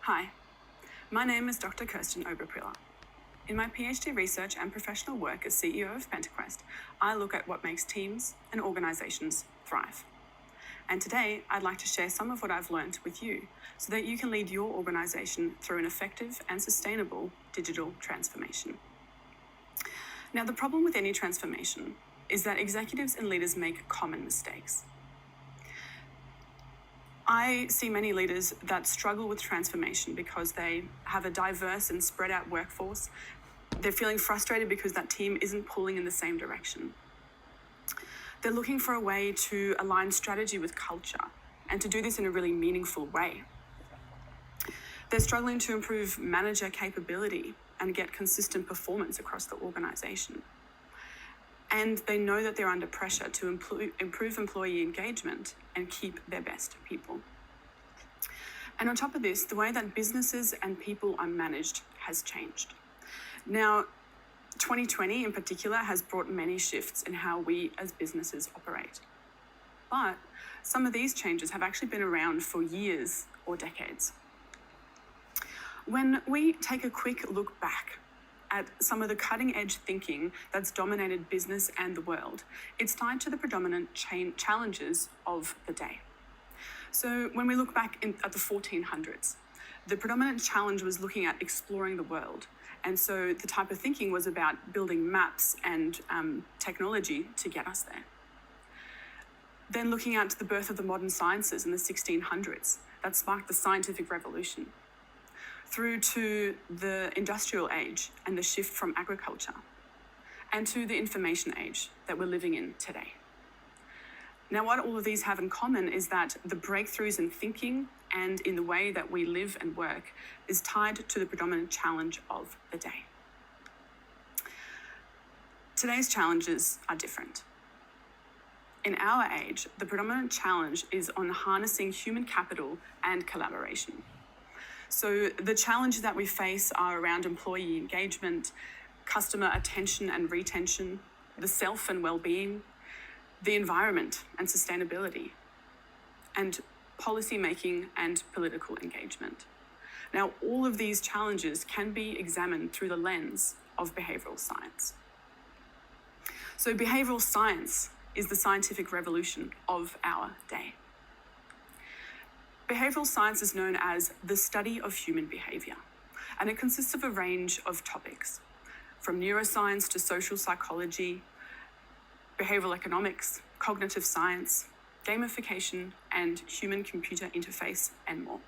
Hi, my name is Dr. Kerstin Oberprieler. In my PhD research and professional work as CEO of PentaQuest, I look at what makes teams and organisations thrive. And today, I'd like to share some of what I've learned with you so that you can lead your organisation through an effective and sustainable digital transformation. Now, the problem with any transformation is that executives and leaders make common mistakes. I see many leaders that struggle with transformation because they have a diverse and spread out workforce. They're feeling frustrated because that team isn't pulling in the same direction. They're looking for a way to align strategy with culture and to do this in a really meaningful way. They're struggling to improve manager capability and get consistent performance across the organisation. And they know that they're under pressure to improve employee engagement and keep their best people. And on top of this, the way that businesses and people are managed has changed. Now, 2020 in particular has brought many shifts in how we as businesses operate. But some of these changes have actually been around for years or decades. When we take a quick look back at some of the cutting-edge thinking that's dominated business and the world, it's tied to the predominant challenges of the day. So when we look back at the 1400s, the predominant challenge was looking at exploring the world. And so the type of thinking was about building maps and technology to get us there. Then looking at the birth of the modern sciences in the 1600s, that sparked the scientific revolution, through to the industrial age and the shift from agriculture, and to the information age that we're living in today. Now, what all of these have in common is that the breakthroughs in thinking and in the way that we live and work is tied to the predominant challenge of the day. Today's challenges are different. In our age, the predominant challenge is on harnessing human capital and collaboration. So the challenges that we face are around employee engagement, customer attention and retention, the self and well-being, the environment and sustainability, and policy making and political engagement. Now, all of these challenges can be examined through the lens of behavioural science. So behavioural science is the scientific revolution of our day. Behavioural science is known as the study of human behaviour, and it consists of a range of topics, from neuroscience to social psychology, behavioural economics, cognitive science, gamification, and human-computer interface, and more.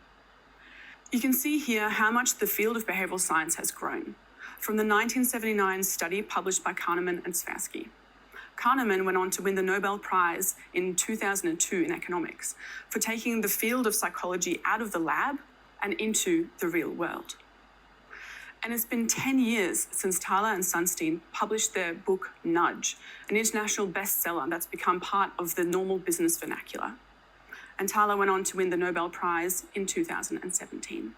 You can see here how much the field of behavioural science has grown. From the 1979 study published by Kahneman and Tversky. Kahneman went on to win the Nobel Prize in 2002 in economics for taking the field of psychology out of the lab and into the real world. And it's been 10 years since Thaler and Sunstein published their book, Nudge, an international bestseller that's become part of the normal business vernacular. And Thaler went on to win the Nobel Prize in 2017.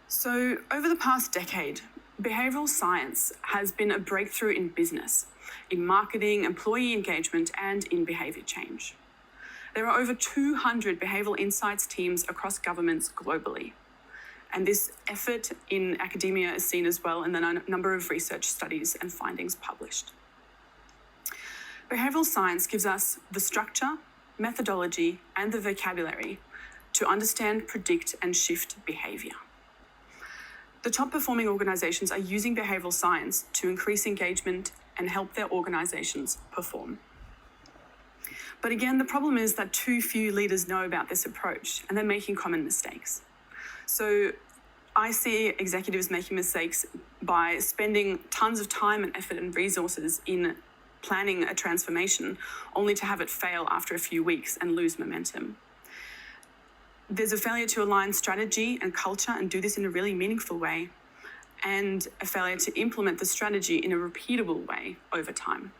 So over the past decade, behavioural science has been a breakthrough in business, in marketing, employee engagement, and in behaviour change. There are over 200 behavioural insights teams across governments globally. And this effort in academia is seen as well in the number of research studies and findings published. Behavioural science gives us the structure, methodology, and the vocabulary to understand, predict, and shift behaviour. The top performing organisations are using behavioural science to increase engagement and help their organisations perform. But again, the problem is that too few leaders know about this approach, and they're making common mistakes. So I see executives making mistakes by spending tons of time and effort and resources in planning a transformation, only to have it fail after a few weeks and lose momentum. There's a failure to align strategy and culture and do this in a really meaningful way, and a failure to implement the strategy in a repeatable way over time.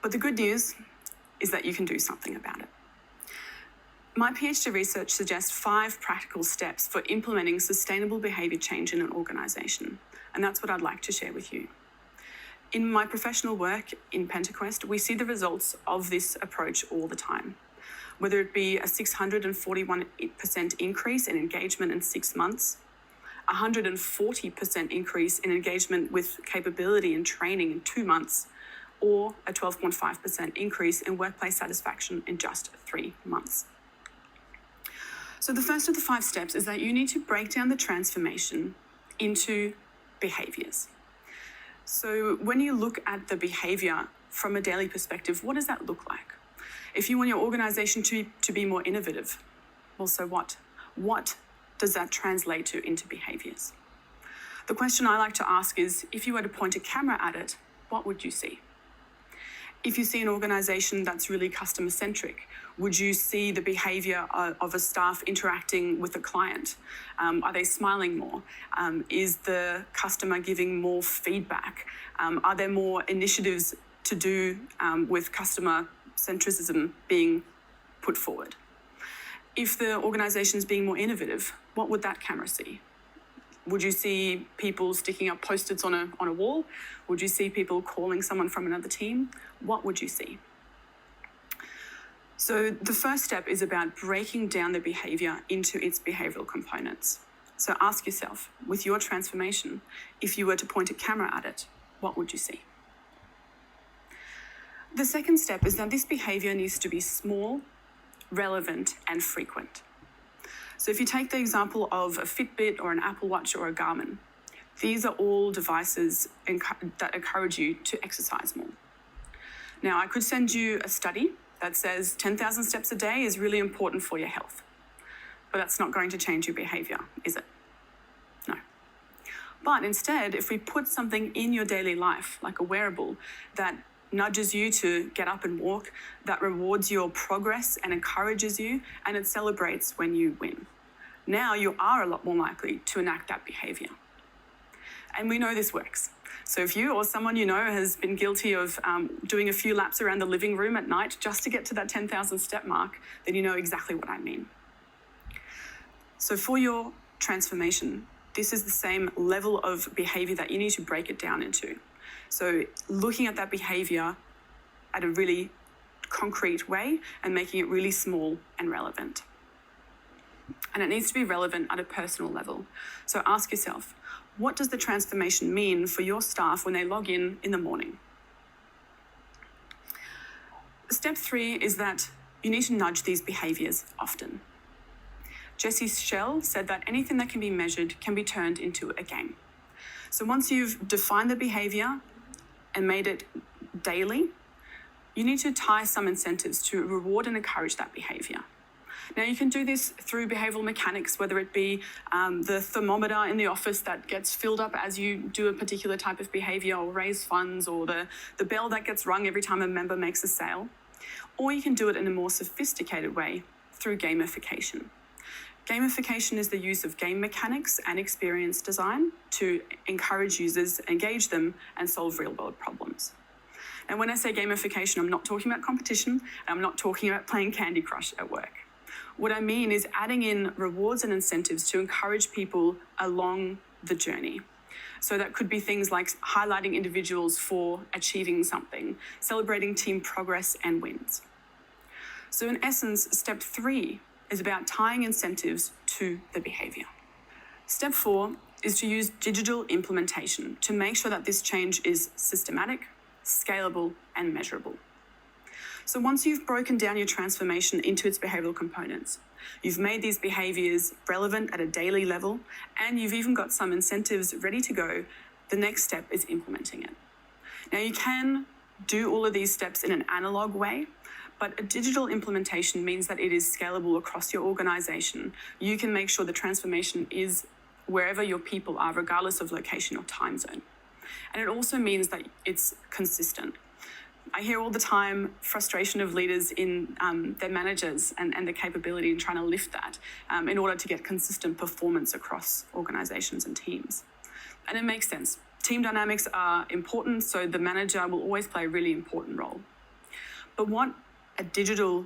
But the good news is that you can do something about it. My PhD research suggests 5 practical steps for implementing sustainable behaviour change in an organisation, and that's what I'd like to share with you. In my professional work in PentaQuest, we see the results of this approach all the time. whether it be a 641% increase in engagement in 6 months, 140% increase in engagement with capability and training in 2 months, or a 12.5% increase in workplace satisfaction in just 3 months. So the first of the 5 steps is that you need to break down the transformation into behaviours. So when you look at the behaviour from a daily perspective, what does that look like? If you want your organisation to be more innovative, well, so what? What does that translate to into behaviours? The question I like to ask is, if you were to point a camera at it, what would you see? If you see an organisation that's really customer-centric, would you see the behaviour of a staff interacting with a client? Are they smiling more? Is the customer giving more feedback? Are there more initiatives to do with customer centricism being put forward? If the organisation is being more innovative, what would that camera see? Would you see people sticking up post-its on a wall? Would you see people calling someone from another team? What would you see? So the first step is about breaking down the behaviour into its behavioural components. So ask yourself, with your transformation, if you were to point a camera at it, what would you see? The second step is that this behaviour needs to be small, relevant, and frequent. So if you take the example of a Fitbit or an Apple Watch or a Garmin, these are all devices that encourage you to exercise more. Now, I could send you a study that says 10,000 steps a day is really important for your health, but that's not going to change your behaviour, is it? No. But instead, if we put something in your daily life, like a wearable, that nudges you to get up and walk, that rewards your progress and encourages you, and it celebrates when you win, now you are a lot more likely to enact that behaviour. And we know this works. So if you or someone you know has been guilty of doing a few laps around the living room at night just to get to that 10,000 step mark, then you know exactly what I mean. So for your transformation, this is the same level of behaviour that you need to break it down into. So looking at that behaviour at a really concrete way and making it really small and relevant. And it needs to be relevant at a personal level. So ask yourself, what does the transformation mean for your staff when they log in the morning? Step 3 is that you need to nudge these behaviours often. Jesse Schell said that anything that can be measured can be turned into a game. So once you've defined the behaviour and made it daily, you need to tie some incentives to reward and encourage that behaviour. Now, you can do this through behavioural mechanics, whether it be the thermometer in the office that gets filled up as you do a particular type of behaviour or raise funds, or the bell that gets rung every time a member makes a sale. Or you can do it in a more sophisticated way through gamification. Gamification is the use of game mechanics and experience design to encourage users, engage them, and solve real-world problems. And when I say gamification, I'm not talking about competition, and I'm not talking about playing Candy Crush at work. What I mean is adding in rewards and incentives to encourage people along the journey. So that could be things like highlighting individuals for achieving something, celebrating team progress and wins. So in essence, step 3 is about tying incentives to the behaviour. Step 4 is to use digital implementation to make sure that this change is systematic, scalable, and measurable. So once you've broken down your transformation into its behavioural components, you've made these behaviours relevant at a daily level, and you've even got some incentives ready to go, the next step is implementing it. Now, you can do all of these steps in an analogue way, but a digital implementation means that it is scalable across your organisation. You can make sure the transformation is wherever your people are, regardless of location or time zone. And it also means that it's consistent. I hear all the time frustration of leaders in their managers and the capability in trying to lift that in order to get consistent performance across organisations and teams. And it makes sense. Team dynamics are important, so the manager will always play a really important role. But what a digital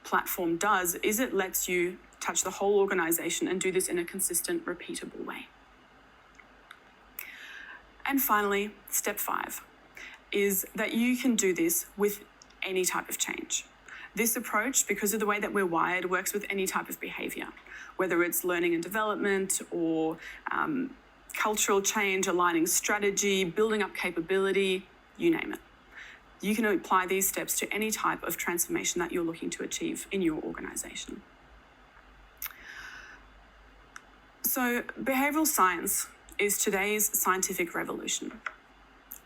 platform does is it lets you touch the whole organisation and do this in a consistent, repeatable way. And finally, step 5 is that you can do this with any type of change. This approach, because of the way that we're wired, works with any type of behaviour, whether it's learning and development or cultural change, aligning strategy, building up capability, you name it. You can apply these steps to any type of transformation that you're looking to achieve in your organisation. So behavioural science is today's scientific revolution.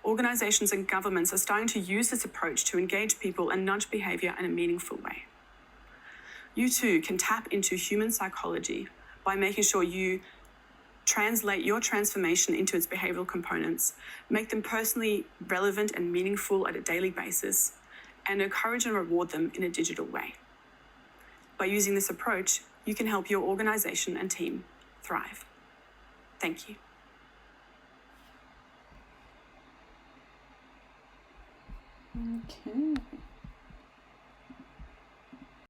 Organisations and governments are starting to use this approach to engage people and nudge behaviour in a meaningful way. You too can tap into human psychology by making sure you translate your transformation into its behavioural components, make them personally relevant and meaningful at a daily basis, and encourage and reward them in a digital way. By using this approach, you can help your organisation and team thrive. Thank you. Okay.